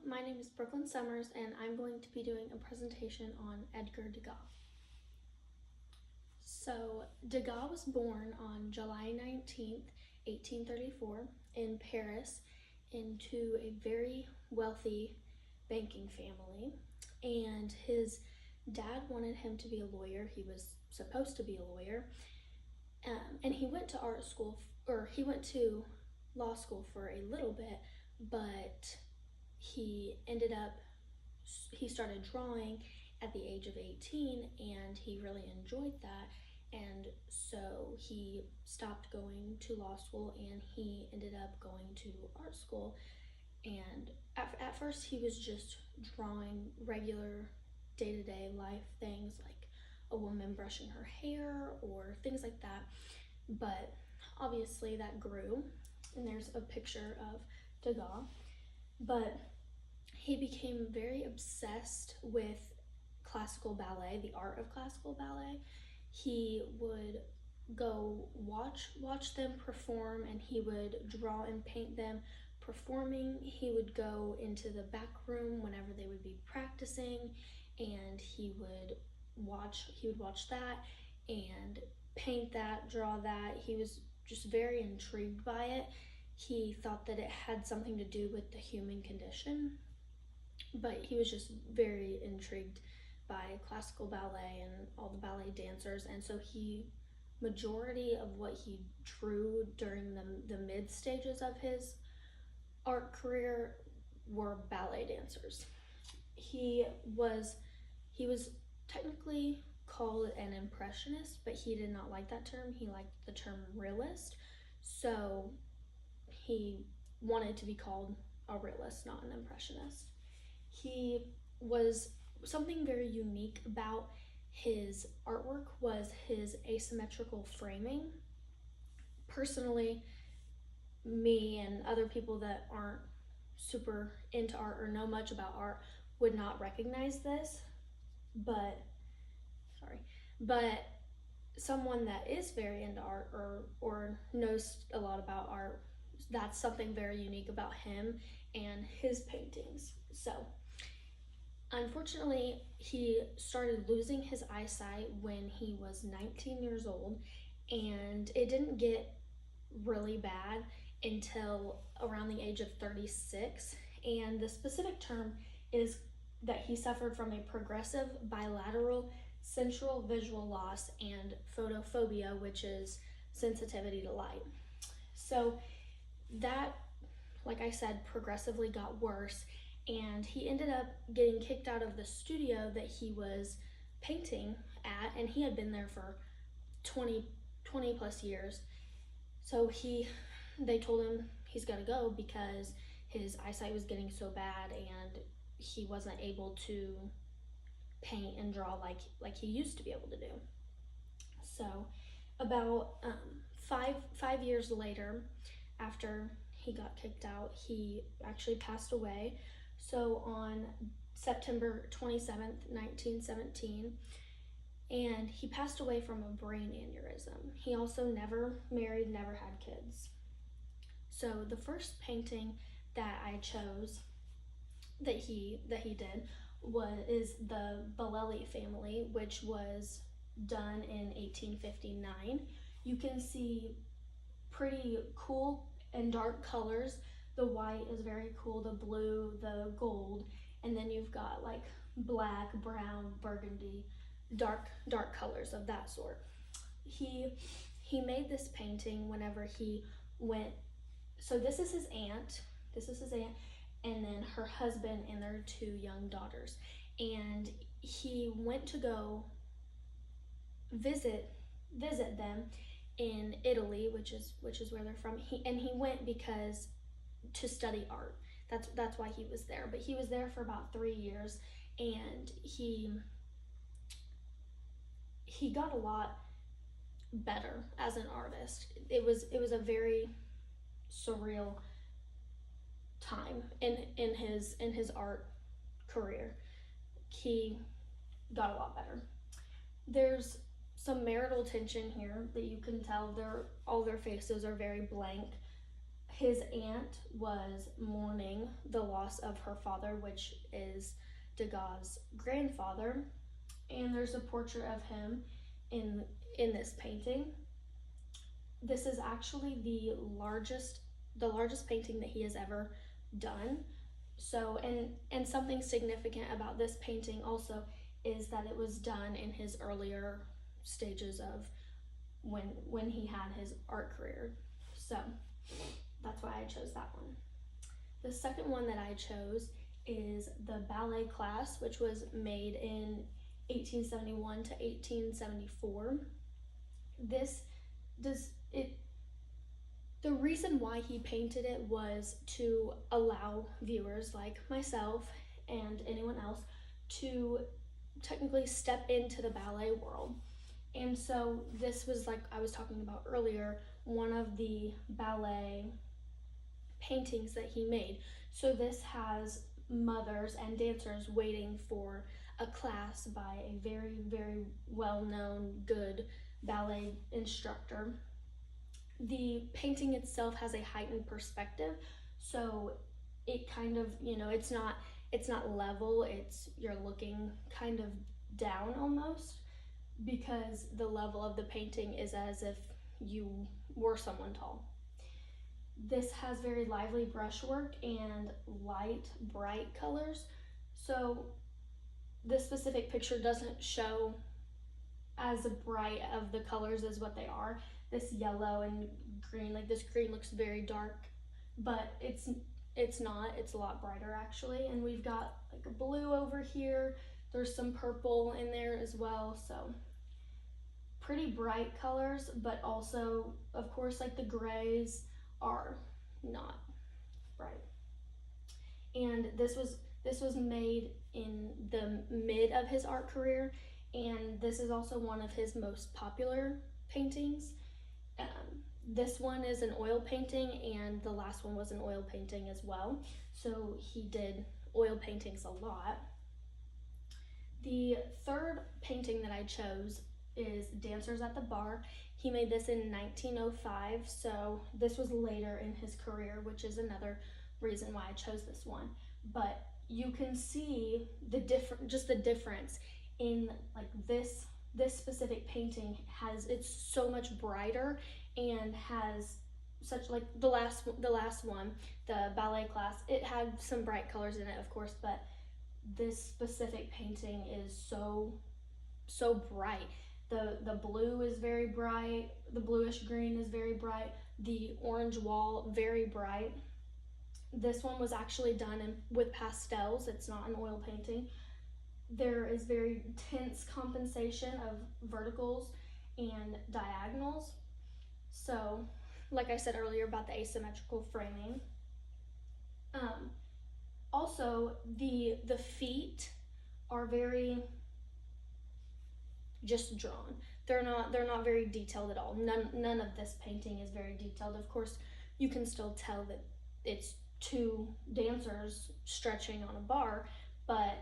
my name is Brooklyn Summers, and I'm going to be doing a presentation on Edgar Degas. So, Degas was born on July 19th, 1834, in Paris, into a very wealthy banking family. And his dad wanted him to be a lawyer. He was supposed to be a lawyer. And he went to art school, or he went to law school for a little bit, but he started drawing at the age of 18, and he really enjoyed that. And so he stopped going to law school and he ended up going to art school. And at first he was just drawing regular day-to-day life things like a woman brushing her hair or things like that. But obviously that grew, and there's a picture of Degas. But he became very obsessed with classical ballet, the art of classical ballet. He would go watch them perform, and he would draw and paint them performing. He would go into the back room whenever they would be practicing, and he would watch that and paint that, draw that. He was just very intrigued by it. He thought that it had something to do with the human condition, but he was just very intrigued by classical ballet and all the ballet dancers. And so majority of what he drew during the mid stages of his art career were ballet dancers. He was technically called an impressionist, but he did not like that term. He liked the term realist. So he wanted to be called a realist, not an impressionist. Something very unique about his artwork was his asymmetrical framing. Personally, me and other people that aren't super into art or know much about art would not recognize this, but someone that is very into art or knows a lot about art, that's something very unique about him and his paintings. So unfortunately, he started losing his eyesight when he was 19 years old, and it didn't get really bad until around the age of 36. And the specific term is that he suffered from a progressive bilateral central visual loss and photophobia, which is sensitivity to light. So that, like I said, progressively got worse, and he ended up getting kicked out of the studio that he was painting at, and he had been there for 20 plus years. So they told him he's got to go because his eyesight was getting so bad and he wasn't able to paint and draw like he used to be able to do. So about 5 years later, after he got kicked out, he actually passed away. So on September 27th, 1917, and he passed away from a brain aneurysm. He also never married, never had kids. So the first painting that I chose that he did is the Bellelli family, which was done in 1859. You can see pretty cool and dark colors. The white is very cool, the blue, the gold, and then you've got like black, brown, burgundy, dark colors of that sort. He made this painting whenever he went. So this is his aunt, and then her husband and their 2 young daughters. And he went to go visit them in Italy, which is where they're from. He went to study art. That's why he was there. But he was there for about 3 years, and he got a lot better as an artist. It was a very surreal time in his art career. He got a lot better. There's some marital tension here that you can tell. All their faces are very blank. his aunt was mourning the loss of her father, which is Degas' grandfather, and there's a portrait of him in this painting. This is actually the largest painting that he has ever done. So, and something significant about this painting also is that it was done in his earlier stages of when he had his art career. So that's why I chose that one. The second one that I chose is the ballet class, which was made in 1871 to 1874. The reason why he painted it was to allow viewers like myself and anyone else to technically step into the ballet world. And so this was, like I was talking about earlier, one of the ballet paintings that he made. So this has mothers and dancers waiting for a class by a very, very well-known, good ballet instructor. The painting itself has a heightened perspective, so it kind of, it's not level, you're looking kind of down almost, because the level of the painting is as if you were someone tall. This has very lively brushwork and light, bright colors. So this specific picture doesn't show as bright of the colors as what they are. This yellow and green, like this green looks very dark, but it's not. It's a lot brighter actually. And we've got like a blue over here. There's some purple in there as well. So pretty bright colors, but also, of course, like the grays are not bright. And this was made in the mid of his art career, and this is also one of his most popular paintings. This one is an oil painting, and the last one was an oil painting as well. So he did oil paintings a lot. The third painting that I chose is Dancers at the Bar. He made this in 1905, so this was later in his career, which is another reason why I chose this one. But you can see the difference in like this specific painting it's so much brighter and has such, like the last one, the ballet class, it had some bright colors in it, of course, but this specific painting is so bright. The blue is very bright, the bluish green is very bright, the orange wall very bright. This one was actually done with pastels. It's not an oil painting. There is very tense compensation of verticals and diagonals. So, like I said earlier about the asymmetrical framing. Also, the feet are very just drawn. They're not very detailed at all. None of this painting is very detailed. Of course, you can still tell that it's two dancers stretching on a bar, but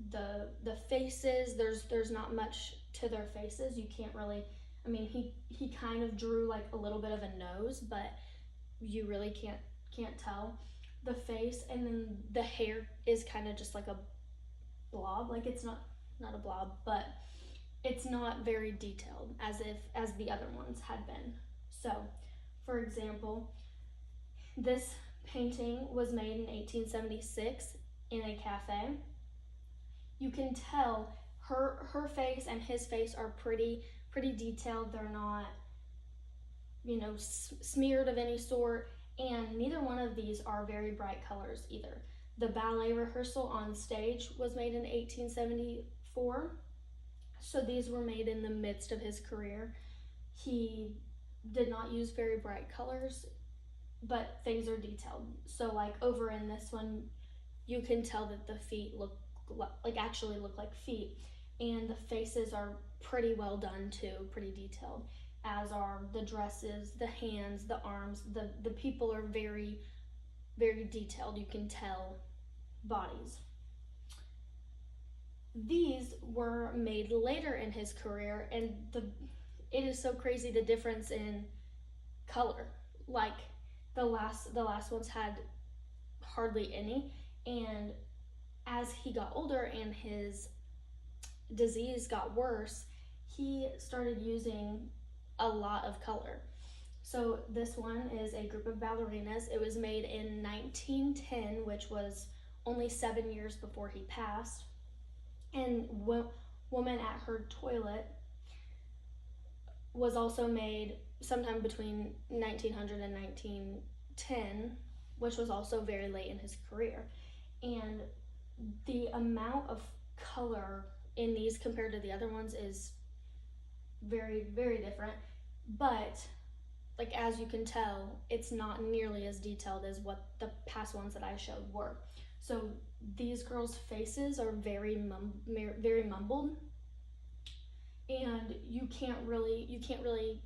the faces, there's not much to their faces. You can't really, I mean, he kind of drew like a little bit of a nose, but you really can't tell the face. And then the hair is kind of just like a blob. Like it's not a blob, but it's not very detailed as the other ones had been. So, for example, this painting was made in 1876 in a cafe. You can tell her face and his face are pretty detailed. They're not, smeared of any sort, and neither one of these are very bright colors either. The ballet rehearsal on stage was made in 1874. So these were made in the midst of his career. He did not use very bright colors, but things are detailed. So like over in this one, you can tell that the feet actually look like feet, and the faces are pretty well done too, pretty detailed, as are the dresses, the hands, the arms. The people are very, very detailed. You can tell bodies. These were made later in his career, and it is so crazy the difference in color. Like the last ones had hardly any. And as he got older and his disease got worse, he started using a lot of color. So this one is a group of ballerinas. It was made in 1910, which was only 7 years before he passed. And Woman at Her Toilet was also made sometime between 1900 and 1910, which was also very late in his career. And the amount of color in these compared to the other ones is very, very different. But like, as you can tell, it's not nearly as detailed as what the past ones that I showed were. So these girls' faces are very mumbled, and you can't really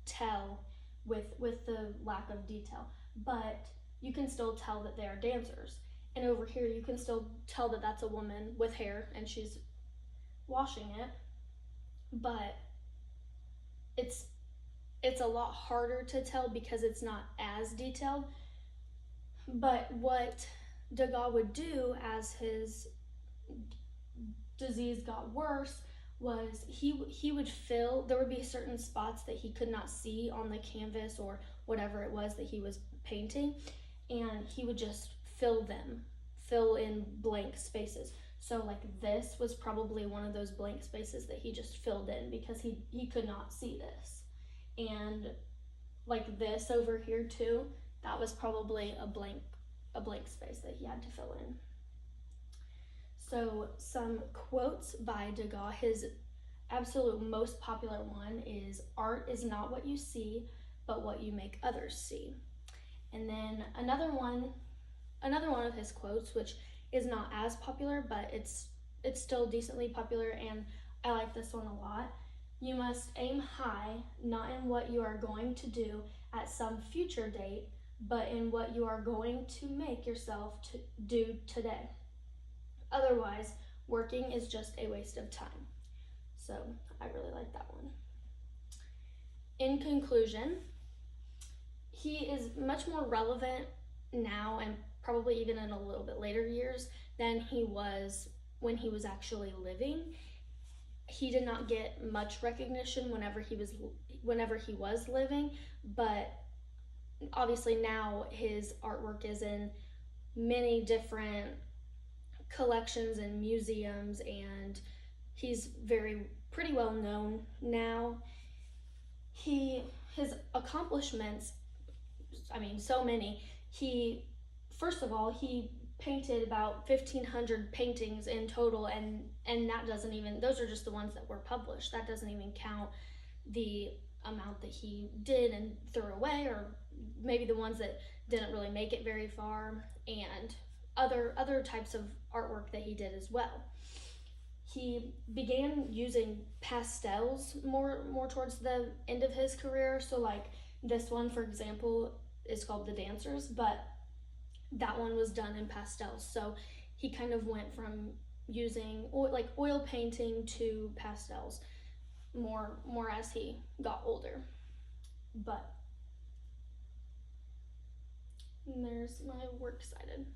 tell with the lack of detail. But you can still tell that they are dancers. And over here, you can still tell that that's a woman with hair and she's washing it. But it's a lot harder to tell because it's not as detailed. But what Degas would do as his disease got worse was he would fill, there would be certain spots that he could not see on the canvas or whatever it was that he was painting, and he would just fill in blank spaces. So like this was probably one of those blank spaces that he just filled in because he could not see this. And like this over here too, that was probably a blank space that he had to fill in. So some quotes by Degas. His absolute most popular one is, "Art is not what you see, but what you make others see." And then another one of his quotes, which is not as popular, but it's still decently popular, and I like this one a lot. "You must aim high, not in what you are going to do at some future date, but in what you are going to make yourself to do today. Otherwise, working is just a waste of time." So I really like that one. In conclusion, he is much more relevant now, and probably even in a little bit later years, than he was when he was actually living. He did not get much recognition whenever he was living, but obviously now his artwork is in many different collections and museums, and he's pretty well known now. His accomplishments, I mean, so many. First of all, he painted about 1,500 paintings in total, and that doesn't even, those are just the ones that were published. That doesn't even count the amount that he did and threw away, or maybe the ones that didn't really make it very far, and other types of artwork that he did as well. He began using pastels more towards the end of his career. So like this one, for example, is called The Dancers, but that one was done in pastels. So he kind of went from using oil painting to pastels more as he got older. But there's my works cited.